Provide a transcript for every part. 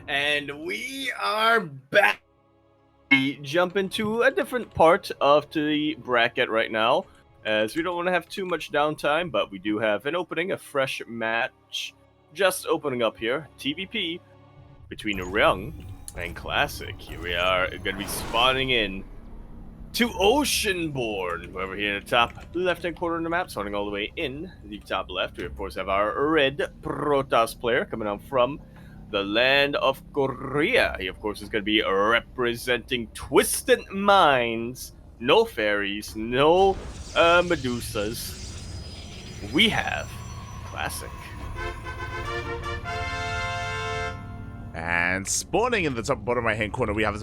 And we are back. We jump into a different part of the bracket right now, as we don't want to have too much downtime, but we do have an opening, a fresh match just opening up here. TVP between Ryung and Classic. Here we are going to be spawning in to Oceanborn. Over here in the top left-hand corner of the map, starting all the way in the top left. We, of course, have our red Protoss player coming out from the land of Korea. He, of course, is going to be representing Twisted Minds. No fairies, no Medusas. We have Classic. And spawning in the top bottom right hand corner, we have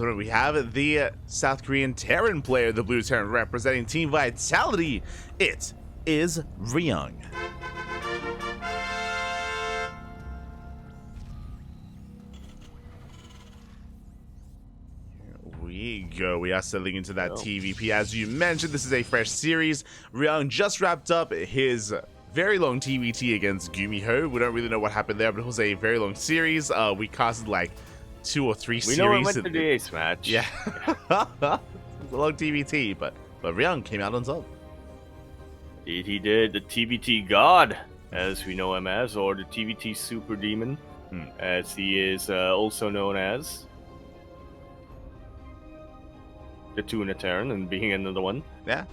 the South Korean Terran player, the Blue Terran, representing Team Vitality. It is Ryung. We are settling into that TVP. As you mentioned, this is a fresh series. Ryung just wrapped up his very long TVT against Gumiho. We don't really know what happened there, but it was a very long series. We casted like 2 or 3 series. We know it went to the ace match. Yeah. It was a long TVT, but Ryung came out on top. Indeed, he did. The TVT God, as we know him as, or the TVT Super Demon, as he is also known as. The Tuna Terran and being another one. Yeah.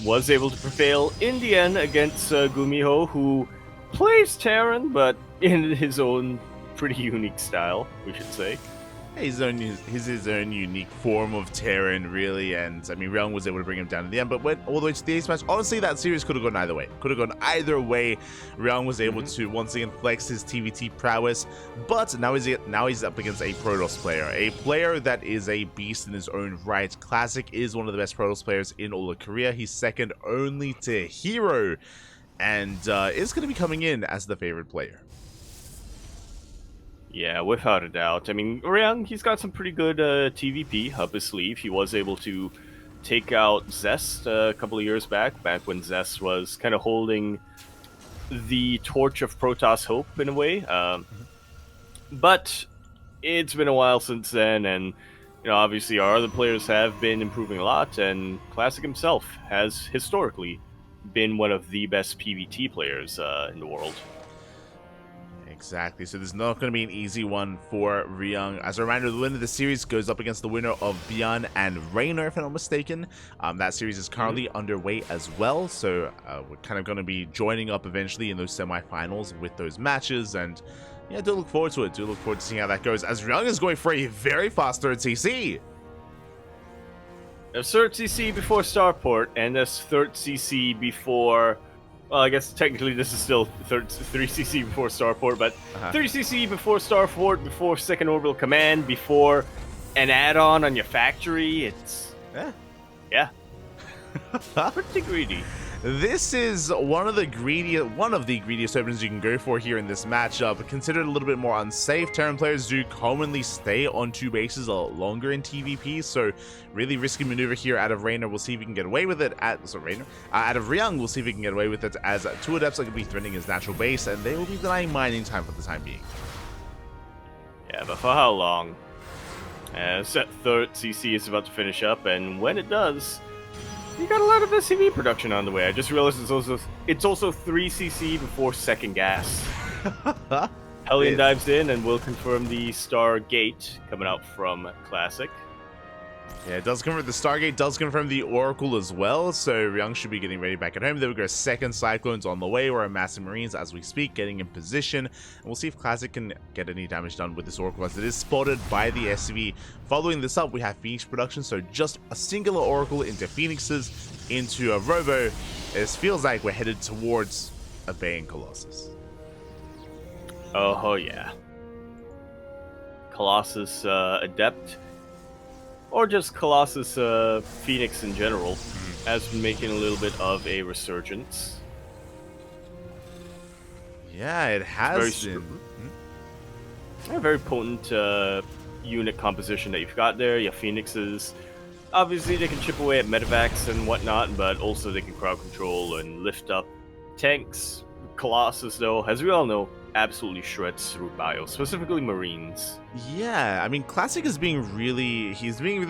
Was able to prevail in the end against Gumiho, who plays Terran, but in his own pretty unique style, we should say. His own unique form of Terran, really, and I mean, Ryung was able to bring him down in the end, but went all the way to the ace match. Honestly, that series could have gone either way. Ryung was able to once again flex his TVT prowess, but now he's up against a Protoss player, that is a beast in his own right. Classic is one of the best Protoss players in all of Korea. He's second only to Hero, and is going to be coming in as the favorite player. Yeah, without a doubt. I mean, Ryung, he's got some pretty good TVP up his sleeve. He was able to take out Zest a couple of years back when Zest was kind of holding the torch of Protoss hope in a way. But it's been a while since then, and obviously our other players have been improving a lot, and Classic himself has historically been one of the best PvT players in the world. Exactly, so there's not going to be an easy one for Ryung. As a reminder, the winner of the series goes up against the winner of Bjorn and Rainer, if I'm not mistaken. That series is currently underway as well, so we're kind of going to be joining up eventually in those semifinals with those matches, and yeah, do look forward to it. Do look forward to seeing how that goes, as Ryung is going for a very fast third CC. A third CC before Starport, and a third CC before... Well, I guess technically this is still 3CC before Starport, but 3CC before Starport, before Second Orbital Command, before an add-on on your factory. It's... Yeah. Pretty greedy. This is one of the greediest openings you can go for here in this matchup. Considered a little bit more unsafe. Terran players do commonly stay on 2 bases a lot longer in TVP, so really risky maneuver here out of Rainer. We'll see if he can get away with it. Out of Ryung, we'll see if he can get away with it, as 2 adepts are going to be threatening his natural base, and they will be denying mining time for the time being. Yeah, but for how long? As that third CC is about to finish up, and when it does, you got a lot of SCV production on the way. I just realized it's also 3CC before second gas. Hellion dives in and will confirm the Stargate coming out from Classic. Yeah, it does confirm the Stargate, does confirm the Oracle as well, so Ryung should be getting ready back at home. There we go, second Cyclones on the way, or a Massive Marines as we speak, getting in position, and we'll see if Classic can get any damage done with this Oracle, as it is spotted by the SCV. Following this up, we have Phoenix production, so just a singular Oracle into Phoenixes, into a Robo. It feels like we're headed towards a Baying Colossus. Oh yeah. Colossus Adept, or just Colossus Phoenix in general, has been making a little bit of a resurgence. Yeah, it has been. A very potent unit composition that you've got there. Your Phoenixes, obviously they can chip away at medevacs and whatnot, but also they can crowd control and lift up tanks. Colossus, though, as we all know, absolutely shreds through bio, specifically Marines. Yeah, I mean, Classic is being really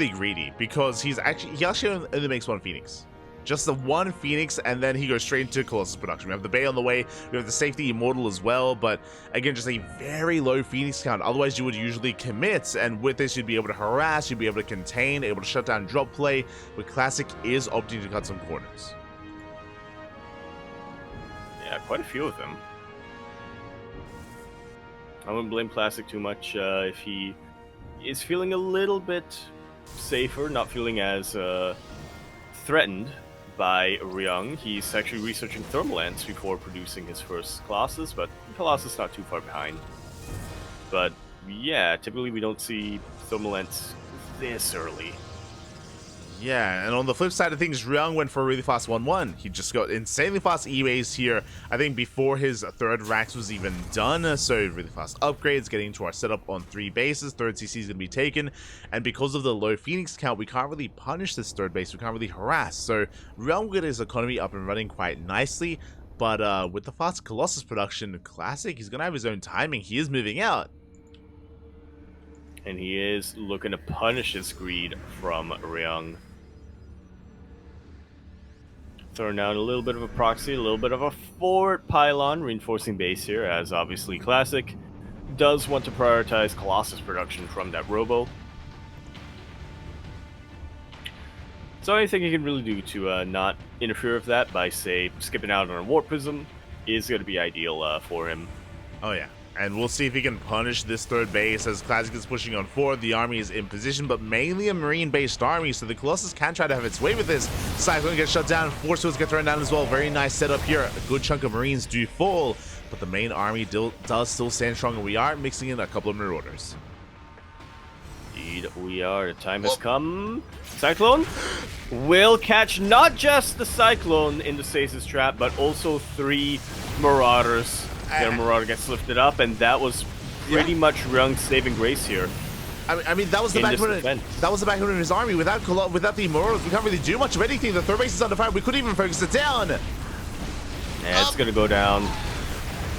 greedy because he actually only makes one Phoenix. Just the one Phoenix, and then he goes straight into Colossus production. We have the Bay on the way, we have the Safety Immortal as well, but again, just a very low Phoenix count. Otherwise, you would usually commit, and with this, you'd be able to harass, you'd be able to contain, able to shut down drop play, but Classic is opting to cut some corners. Yeah, quite a few of them. I wouldn't blame Classic too much if he is feeling a little bit safer, not feeling as threatened by Ryung. He's actually researching Thermal Lance before producing his first Colossus, but Colossus not too far behind. But yeah, typically we don't see Thermal Lance this early. Yeah, and on the flip side of things, Ryung went for a really fast 1-1. He just got insanely fast E-Ways here, I think before his third Rax was even done, so really fast upgrades, getting into our setup on 3 bases, third CC is going to be taken, and because of the low Phoenix count, we can't really punish this third base, we can't really harass, so Ryung will get his economy up and running quite nicely, but with the fast Colossus production, Classic, he's going to have his own timing, he is moving out. And he is looking to punish his greed from Ryung. Throwing down a little bit of a proxy, a little bit of a forward pylon, reinforcing base here, as obviously Classic does want to prioritize Colossus production from that Robo. So anything you can really do to not interfere with that by, say, skipping out on a Warp Prism is going to be ideal for him. Oh yeah. And we'll see if he can punish this third base as Classic is pushing on forward. The army is in position, but mainly a Marine-based army, so the Colossus can try to have its way with this. Cyclone gets shut down, Force Fields get thrown down as well. Very nice setup here. A good chunk of Marines do fall, but the main army does still stand strong, and we are mixing in a couple of Marauders. Indeed, we are. The time has come. Cyclone will catch not just the Cyclone in the Stasis Trap, but also 3 Marauders. Their Marauder gets lifted up, and that was pretty much Ryung's saving grace here. I mean, that was the backbone of his army. Without the Marauders, we can't really do much of anything. The third base is under fire. We couldn't even focus it down. And it's gonna go down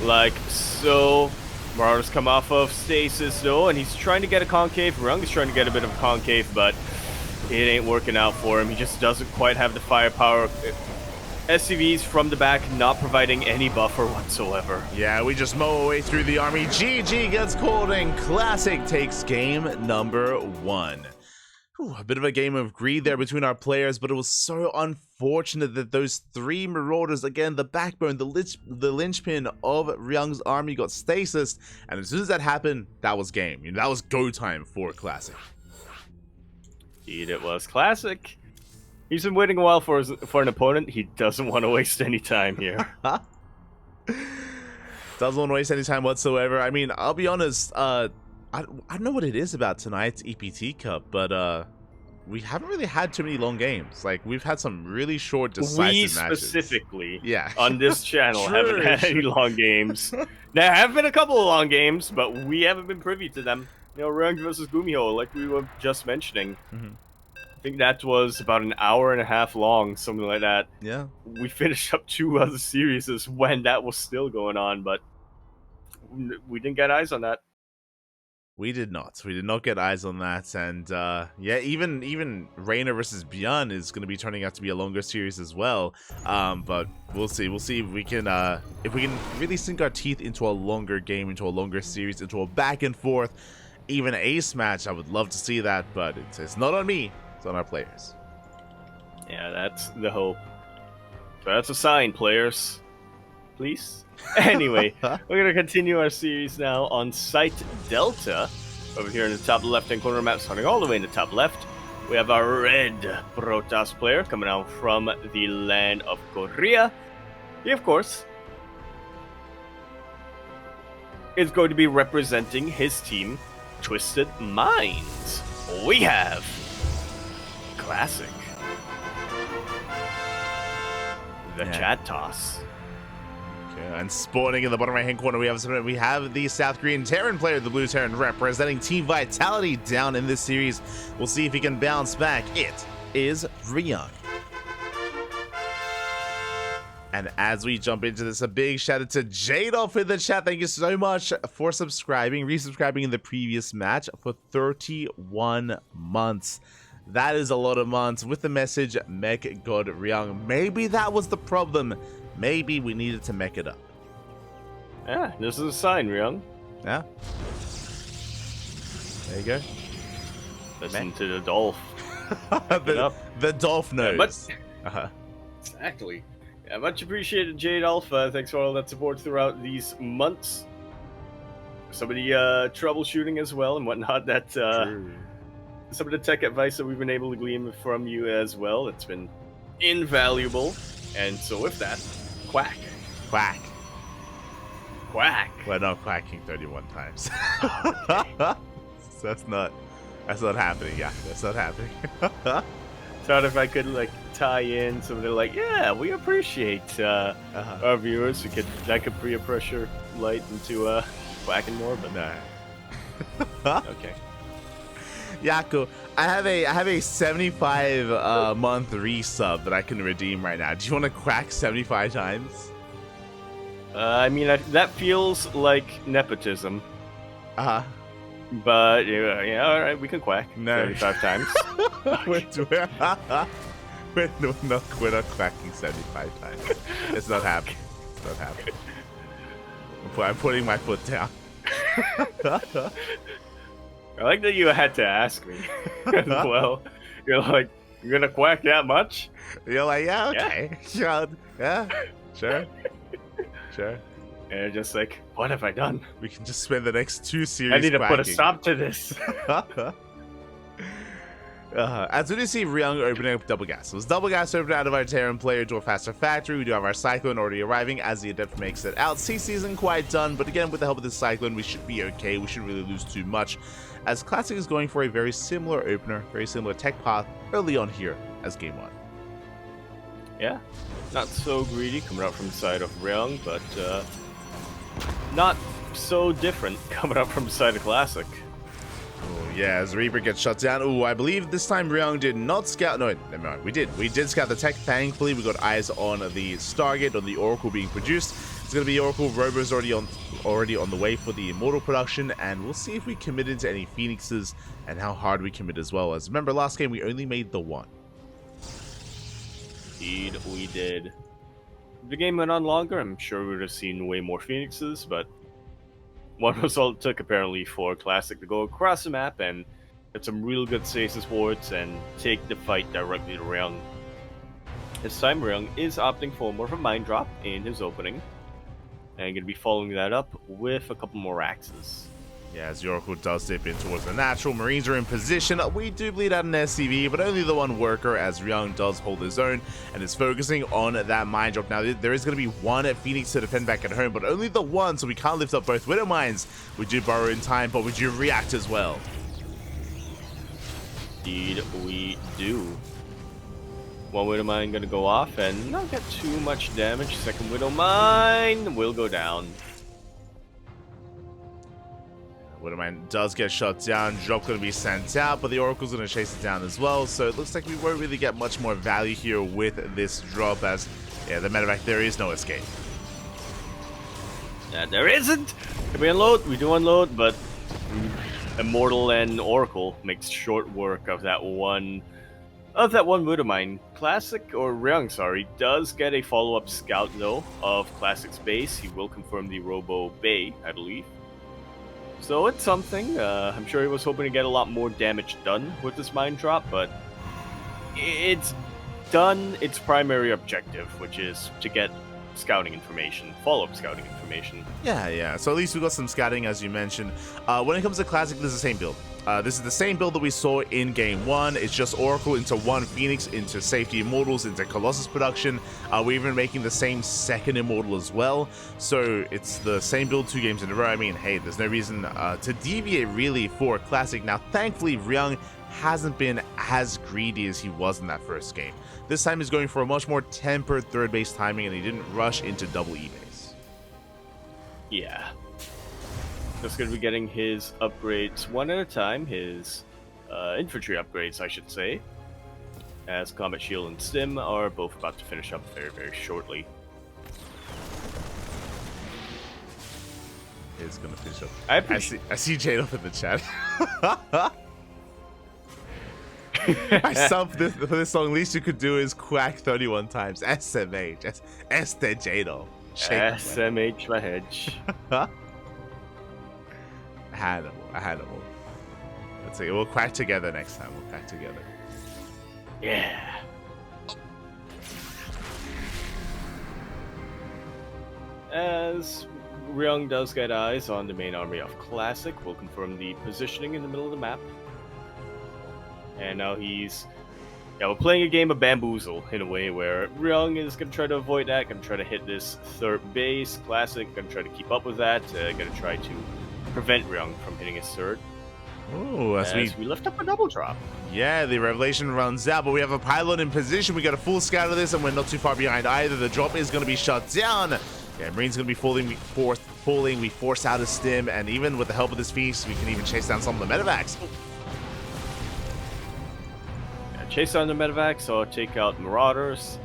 like so. Marauders come off of Stasis though, and he's trying to get a concave. Ryung is trying to get a bit of a concave, but it ain't working out for him. He just doesn't quite have the firepower. SCVs from the back not providing any buffer whatsoever. Yeah, we just mow our way through the army. GG gets called, and Classic takes game number 1. A bit of a game of greed there between our players, but it was so unfortunate that those 3 Marauders, again, the backbone, the linchpin of Ryung's army got stasis, and as soon as that happened, that was game. You know, that was go time for Classic. Indeed, it was Classic. He's been waiting a while for an opponent. He doesn't want to waste any time here. Doesn't want to waste any time whatsoever. I mean, I'll be honest, I don't know what it is about tonight's EPT Cup, but we haven't really had too many long games. Like, we've had some really short, decisive matches. We specifically, yeah, on this channel, haven't had any long games. There have been a couple of long games, but we haven't been privy to them. You know, Ryung versus Gumiho, like we were just mentioning. Mm-hmm. I think that was about an hour and a half long, something like that. Yeah. We finished up 2 other series when that was still going on, but we didn't get eyes on that. We did not. We did not get eyes on that, and yeah, even Reina versus Bjorn is going to be turning out to be a longer series as well. But we'll see. We'll see if we can really sink our teeth into a longer game, into a longer series, into a back and forth, even ace match. I would love to see that, but it's not on me. It's on our players. Yeah, that's the hope. So that's a sign, players. Please. Anyway, we're going to continue our series now on Site Delta. Over here in the top left-hand corner map, starting all the way in the top left, we have our red Protoss player coming out from the land of Korea. He, of course, is going to be representing his team, Twisted Minds. We have Classic, the Chat Toss. And spawning in the bottom right-hand corner, we have the South Korean Terran player, the Blue Terran, representing Team Vitality down in this series. We'll see if he can bounce back. It is Ryung. And as we jump into this, a big shout out to Jadolf in the chat. Thank you so much for resubscribing in the previous match for 31 months. That is a lot of months with the message, Mech God Ryung. Maybe that was the problem. Maybe we needed to mech it up. Yeah, this is a sign, Ryung. Yeah. There you go. Listen to the Dolph. the Dolph knows. Exactly. Yeah, much appreciated, Jadolf. Thanks for all that support throughout these months. Some of the troubleshooting as well and whatnot. That some of the tech advice that we've been able to glean from you as well. It's been invaluable. And so with that, quack. Quack. Quack. We're not quacking 31 times. So that's not happening. Yeah, that's not happening. Thought if I could like tie in something like, yeah, we appreciate our viewers. That could peer pressure light into quacking more, but nah. Okay. Yaku, I have a 75 month resub that I can redeem right now. Do you want to quack 75 times? I mean, that feels like nepotism. But yeah, all right, we can quack 75 times. We're not quacking 75 times. It's not happening. It's not happening. I'm putting my foot down. I like that you had to ask me as well. You're like, you're gonna quack that much? You're like, yeah, okay, yeah, sure. And you're just like, what have I done? We can just spend the next 2 series. I need to quacking. put a stop to this. As we do see Ryung opening up double gas. So it's double gas open out of our Terran player to a faster factory. We do have our Cyclone already arriving as the Adept makes it out. CC isn't quite done, but again, with the help of the Cyclone, we should be okay. We shouldn't really lose too much, as Classic is going for a very similar opener, very similar tech path early on here as game 1. Yeah, not so greedy coming out from the side of Ryung, but not so different coming up from the side of Classic. Oh, yeah, as Reaper gets shut down. Oh, I believe this time Ryung did not scout. No, never mind. We did scout the tech. Thankfully, we got eyes on the Stargate, on the Oracle being produced. It's going to be Oracle. Robo's already on the way for the Immortal production, and we'll see if we commit into any Phoenixes and how hard we commit as well. As remember, last game we only made the 1. Indeed, we did. If the game went on longer, I'm sure we would have seen way more Phoenixes, but one result took apparently for Classic to go across the map and get some real good stasis wards and take the fight directly to Ryung. This time, Ryung is opting for more of a mine drop in his opening, and going to be following that up with a couple more axes. Yeah, as the Oracle does dip in towards the natural, Marines are in position. We do bleed out an SCV, but only the one worker, as Ryung does hold his own and is focusing on that mine drop. Now, there is going to be one Phoenix to defend back at home, but only the one, so we can't lift up both Widow Mines. We do borrow in time, but we do react as well. Indeed, we do. One Widow Mine going to go off and not get too much damage. Second Widow Mine will go down. Widow Mine does get shot down. Drop going to be sent out, but the Oracle's going to chase it down as well. So it looks like we won't really get much more value here with this drop, as, yeah, the matter of fact, there is no escape. There isn't! Can we unload? We do unload, but Immortal and Oracle makes short work of that one Widow Mine. Classic, or Ryung, sorry, does get a follow-up scout, though, of Classic's base. He will confirm the Robo Bay, I believe. So it's something. I'm sure he was hoping to get a lot more damage done with this mine drop, but it's done its primary objective, which is to get scouting information, follow-up scouting information. Yeah. So at least we got some scouting, as you mentioned. When it comes to Classic, this is the same build. This is the same build that we saw in Game 1. It's just Oracle into one Phoenix, into Safety Immortals, into Colossus production. We're even making the same second Immortal as well. So it's the same build 2 games in a row. I mean, hey, there's no reason to deviate really for Classic. Now, thankfully, Ryung hasn't been as greedy as he was in that first game. This time he's going for a much more tempered third base timing, and he didn't rush into double E base. Yeah. Just going to be getting his upgrades one at a time, his infantry upgrades, I should say, as Combat Shield and Stim are both about to finish up very, very shortly. is gonna finish up. I see Jade up in the chat. Myself, for this song, least you could do is quack 31 times. SMH. Este Jado. SMH my hedge. Hannibal. Let's see. We'll quack together next time. We'll quack together. Yeah. As Ryung does get eyes on the main army of Classic, we'll confirm the positioning in the middle of the map. And now we're playing a game of bamboozle in a way where Ryung is going to try to avoid that, going to try to hit this third base. Classic going to try to keep up with that, going to try to prevent Ryung from hitting his third. Ooh, as we lift up a double drop. Yeah, the Revelation runs out, but we have a pylon in position. We got a full scout of this, and we're not too far behind either. The drop is going to be shut down. Yeah, Marine's going to be falling. We force out a stim, and even with the help of this Phoenix, we can even chase down some of the medevacs. Chase down the medevacs or take out Marauders.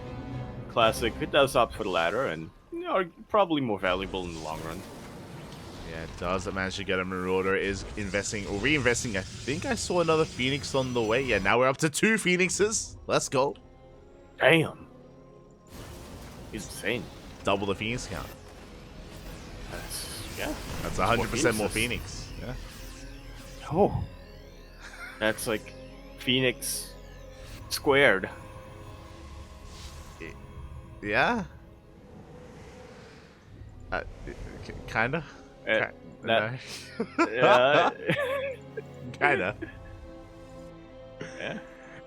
Classic, it does opt for the latter, and are probably more valuable in the long run. Yeah, it does manage to get a Marauder, is investing or reinvesting. I think I saw another Phoenix on the way. Yeah, now we're up to 2 Phoenixes. Let's go. Damn. He's insane. Double the Phoenix count. That's 100% more Phoenix. Yeah. Oh. That's like Phoenix squared. Yeah. Kinda. Yeah. Kinda. Yeah.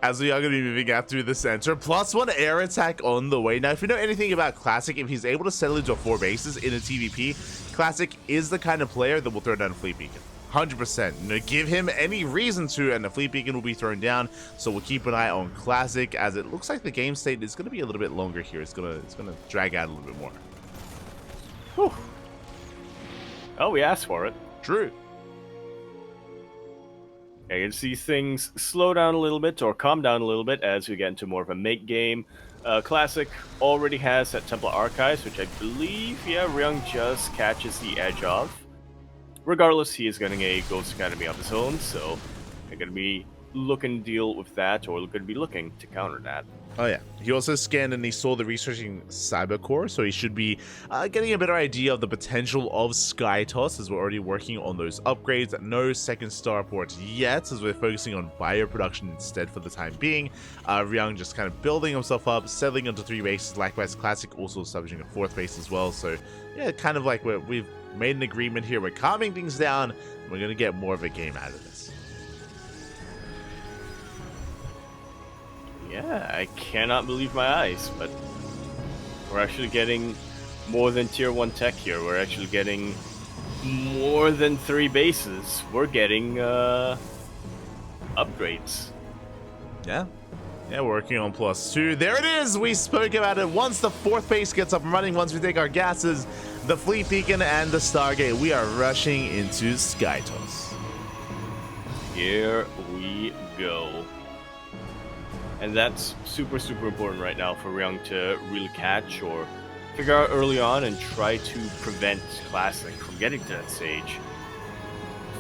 As we are going to be moving out through the center, +1 air attack on the way. Now, if you know anything about Classic, if he's able to settle into 4 bases in a TVP, Classic is the kind of player that will throw down a Fleet Beacon. 100%. You know, give him any reason to, and the Fleet Beacon will be thrown down. So we'll keep an eye on Classic, as it looks like the game state is going to be a little bit longer here. It's gonna drag out a little bit more. Whew. Oh, we asked for it. True. Yeah, you can see things slow down a little bit or calm down a little bit as we get into more of a make game. Classic already has that Templar Archives, which I believe, Ryung just catches the edge of. Regardless, he is getting a Ghost Academy of his own, so they're going to be looking to deal with that, or going to be looking to counter that. Oh yeah, he also scanned and he saw the researching Cybercore, so he should be getting a better idea of the potential of Skytoss, as we're already working on those upgrades. No second starport yet, as we're focusing on bioproduction instead for the time being. Ryung just kind of building himself up, settling onto 3 bases. Likewise, Classic also establishing a 4th base as well. So yeah, kind of like we've made an agreement here. We're calming things down. And we're gonna get more of a game out of this. Yeah, I cannot believe my eyes, but we're actually getting more than tier 1 tech here. We're actually getting more than 3 bases. We're getting upgrades. Yeah. Yeah, we're working on +2. There it is! We spoke about it. Once the 4th base gets up and running, once we take our gases, the Fleet Beacon and the Stargate, we are rushing into Skytoss. Here we go. And that's super, super important right now for Ryung to really catch or figure out early on and try to prevent Classic from getting to that stage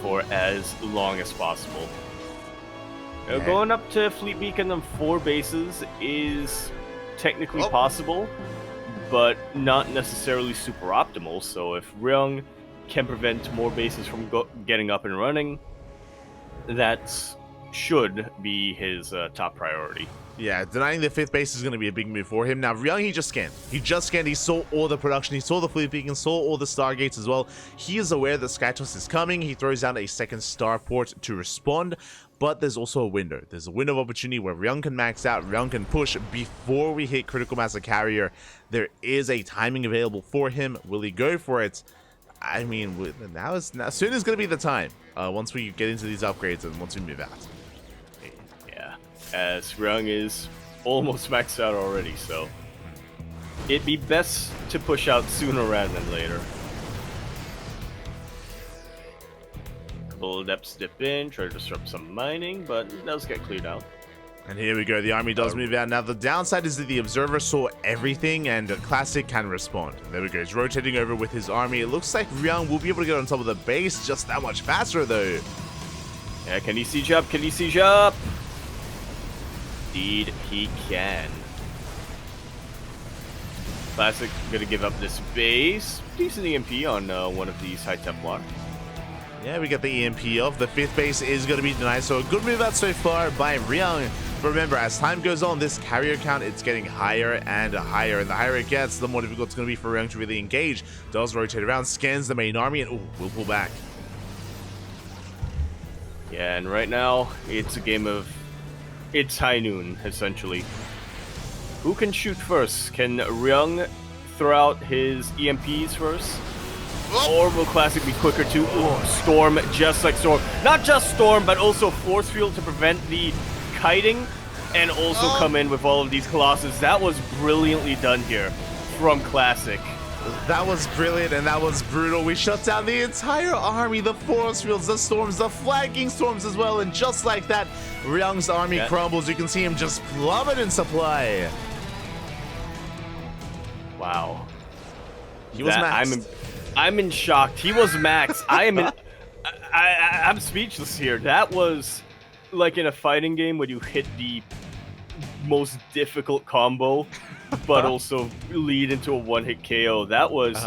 for as long as possible. Now, going up to Fleet Beacon on 4 bases is technically possible, but not necessarily super optimal. So if Ryung can prevent more bases from getting up and running, that's should be his top priority. Yeah, denying the 5th base is going to be a big move for him. Now, Ryung, he just scanned. He saw all the production. He saw the Fleet Beacon, saw all the Stargates as well. He is aware that Skytoss is coming. He throws down a 2nd starport to respond, but there's also a window. There's a window of opportunity where Ryung can max out, Ryung can push before we hit critical mass of carrier. There is a timing available for him. Will he go for it? I mean, soon is going to be the time, once we get into these upgrades and once we move out. As Ryung is almost maxed out already, so it'd be best to push out sooner rather than later. Couple of Adepts dip in, try to disrupt some mining, but it does get cleared out. And here we go, the army does move out. Now the downside is that the observer saw everything and Classic can respond. There we go, he's rotating over with his army. It looks like Ryung will be able to get on top of the base just that much faster though. Yeah, can he siege up? Can he siege up? Indeed, he can. Classic gonna give up this base. Decent EMP on one of these High Templar. Yeah, we get the EMP off. The 5th base is going to be denied, so a good move out so far by Ryung. But remember, as time goes on, this carrier count, it's getting higher and higher. And the higher it gets, the more difficult it's going to be for Ryung to really engage. Does rotate around, scans the main army, and will pull back. Yeah, and right now, it's a game of... It's high noon, essentially. Who can shoot first? Can Ryung throw out his EMPs first? Or will Classic be quicker to Storm, just like Storm? Not just Storm, but also Force Field to prevent the kiting, and also come in with all of these Colossus. That was brilliantly done here from Classic. That was brilliant, and that was brutal. We shut down the entire army, the Force Fields, the Storms, the flanking Storms as well, and just like that, Ryung's army crumbles. You can see him just plummet in supply. Wow. He was maxed. I'm in shock. He was max. I'm speechless here. That was like in a fighting game when you hit the most difficult combo, but also lead into a one-hit KO. That was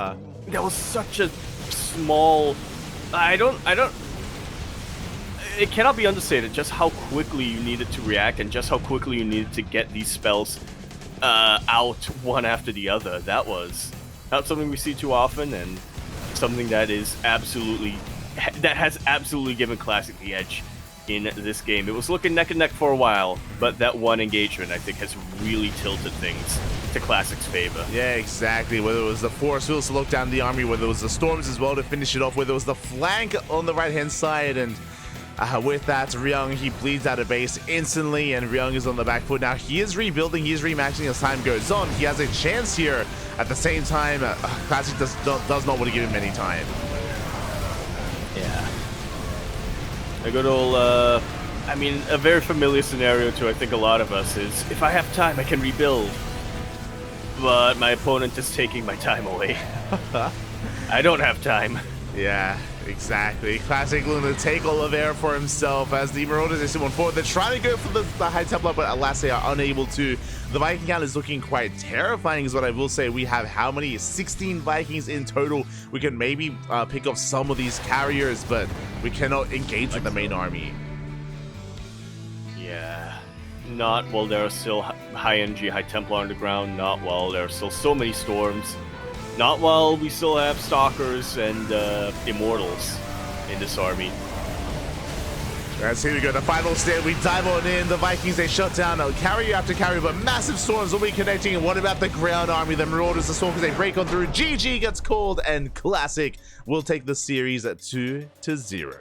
such a small. It cannot be understated just how quickly you needed to react and just how quickly you needed to get these spells out one after the other. That was not something we see too often, and something that has absolutely given Classic the edge in this game. It was looking neck and neck for a while, but that one engagement, I think, has really tilted things to Classic's favor. Yeah, exactly. Whether it was the Force Fields to look down the army, whether it was the Storms as well to finish it off, whether it was the flank on the right-hand side, and with that, Ryung, he bleeds out of base instantly, and Ryung is on the back foot. Now, he is rebuilding, he is remaxing as time goes on. He has a chance here. At the same time, Classic does not want to give him any time. Yeah. A good old, I mean, a very familiar scenario to, I think, a lot of us is, if I have time, I can rebuild. But my opponent is taking my time away. I don't have time. Yeah, exactly. Classic looking to take all of air for himself as the Marauders is one forward. They're trying to go for the High Templar, but alas, they are unable to. The Viking count is looking quite terrifying is what I will say. We have how many? 16 Vikings in total. We can maybe pick up some of these carriers, but we cannot engage with the main army. Yeah. Not while there are still high NG, High Templar on the ground. Not while there are still so many Storms. Not while we still have Stalkers and Immortals in this army. As here we go, the final stand, we dive on in. The Vikings, they shut down carrier after carrier, but massive Storms will be connecting. And what about the ground army? The Marauders, the Stalkers, they break on through. GG gets called, and Classic will take the series at 2-0.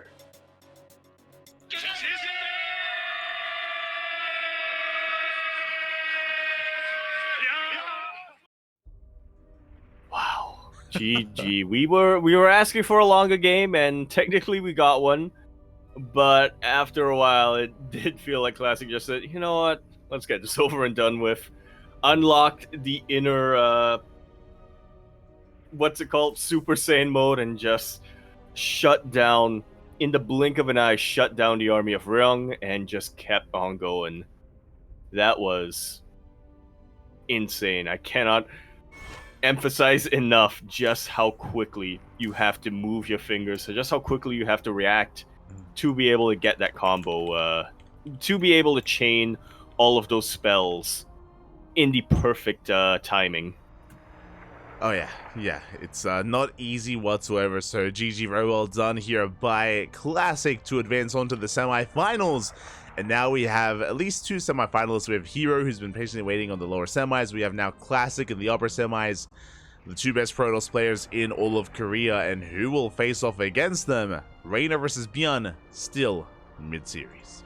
GG. We were asking for a longer game, and technically we got one. But after a while, it did feel like Classic just said, you know what, let's get this over and done with. Unlocked the inner, what's it called, Super Saiyan mode, and just shut down, in the blink of an eye, shut down the army of Ryung, and just kept on going. That was insane. I cannot emphasize enough just how quickly you have to move your fingers, so just how quickly you have to react to be able to get that combo, to be able to chain all of those spells in the perfect timing. Oh yeah, it's not easy whatsoever, so GG, very well done here by Classic to advance on to the semifinals. And now we have at least 2 semifinalists. We have Hero, who's been patiently waiting on the lower semis. We have now Classic in the upper semis, the 2 best Protoss players in all of Korea. And who will face off against them? Reina versus Byun, still mid-series.